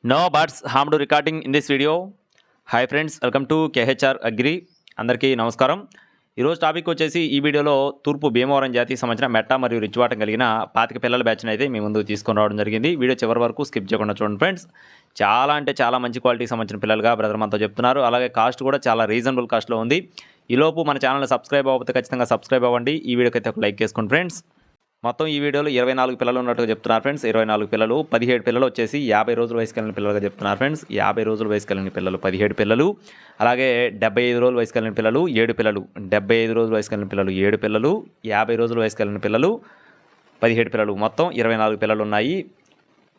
No birds harmed recording in this video. Hi friends, welcome to KHR agri. అందరికీ నమస్కారం. ఈరోజు topic వచ్చేసి ఈ వీడియోలో తూర్పు భీమవరం జాతికి సంబంధించిన మెట్ట మరియు రిచ్వాటం కలిగిన 25 పిల్లల బ్యాచ్ని అయితే మీ ముందు తీసుకొని రావడం జరిగింది. వీడియో చివరి వరకు స్కిప్ చేయకుండా చూడండి ఫ్రెండ్స్. చాలా అంటే చాలా మంచి క్వాలిటీకి సంబంధించిన పిల్లలుగా బ్రదర్ మనతో చెప్తున్నారు. అలాగే కాస్ట్ కూడా చాలా రీజనబుల్ కాస్ట్లో ఉంది. ఈలోపు మన ఛానల్ని సబ్స్క్రైబ్ అవ్వకపోతే ఖచ్చితంగా సబ్స్క్రైబ్ అవ్వండి. ఈ వీడియోకి అయితే ఒక లైక్ చేసుకోండి ఫ్రెండ్స్. మొత్తం ఈ వీడియోలో 24 పిల్లలు ఉన్నట్టుగా చెప్తున్నారు ఫ్రెండ్స్. 24 పిల్లలు, 17 పిల్లలు వచ్చేసి 50 రోజుల వయసు కలిగిన పిల్లలుగా చెప్తున్నారు ఫ్రెండ్స్. 50 రోజుల వయసు కలిగిన పిల్లలు 17 పిల్లలు, అలాగే 75 రోజుల వయసు కలిగిన పిల్లలు 7 పిల్లలు, 75 రోజుల వయసు కలిగిన పిల్లలు 7 పిల్లలు, 50 రోజుల వయసు కలిగిన పిల్లలు 17 పిల్లలు, మొత్తం 24 పిల్లలు ఉన్నాయి.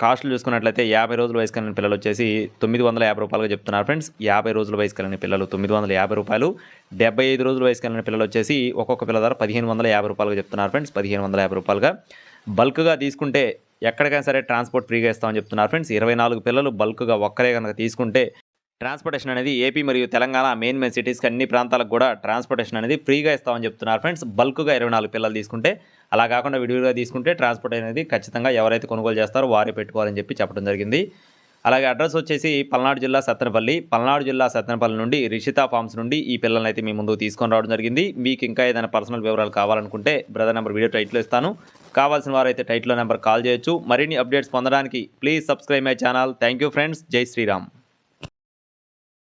కాస్ట్లు చూసుకున్నట్లయితే 50 రోజుల వయసు కలిగిన పిల్లలు వచ్చేసి 950 రూపాయలుగా చెప్తున్నారు ఫ్రెండ్స్. 50 రోజుల వయసు కలిగిన పిల్లలు 950 రూపాయలు. 75 రోజుల వయసు కలిగిన పిల్లలు వచ్చేసి ఒక్కొక్క పిల్ల ధర 1550 రూపాయలుగా చెప్తున్నారు ఫ్రెండ్స్. 1550 రూపాయలుగా. బల్క్గా తీసుకుంటే ఎక్కడికైనా సరే ట్రాన్స్పోర్ట్ ఫ్రీగా ఇస్తామని చెప్తున్నారు ఫ్రెండ్స్. 24 పిల్లలు బల్క్గా ఒక్కరే కనుక తీసుకుంటే ట్రాన్స్పోర్టేషన్ అనేది ఏపీ మరియు తెలంగాణ మెయిన్ సిటీస్కి అన్ని ప్రాంతాలకు కూడా ట్రాన్స్పోర్టేషన్ అనేది ఫ్రీగా ఇస్తామని చెప్తున్నారు ఫ్రెండ్స్. బల్క్గా 24 పిల్లలు తీసుకుంటే, అలా కాకుండా విడివిడిగా తీసుకుంటే ట్రాన్స్పోర్ట్ అనేది ఖచ్చితంగా ఎవరైతే కొనుగోలు చేస్తారో వారే పెట్టుకోవాలని చెప్పడం జరిగింది. అలాగే అడ్రస్ వచ్చేసి పల్నాడు జిల్లా సత్తెనపల్లి నుండి రిషితా ఫార్మ్స్ నుండి ఈ పిల్లల్ని అయితే మీ ముందుకు తీసుకొని రావడం జరిగింది. మీకు ఇంకా ఏదైనా పర్సనల్ వివరాలు కావాలనుకుంటే బ్రదర్ నెంబర్ వీడియో టైటిల్లో ఇస్తాను. కావాల్సిన వారైతే టైటిల్లో నెంబర్ కాల్ చేయొచ్చు. మరిన్ని అప్డేట్స్ పొందడానికి please subscribe my channel. Thank you friends. జై శ్రీరామ్.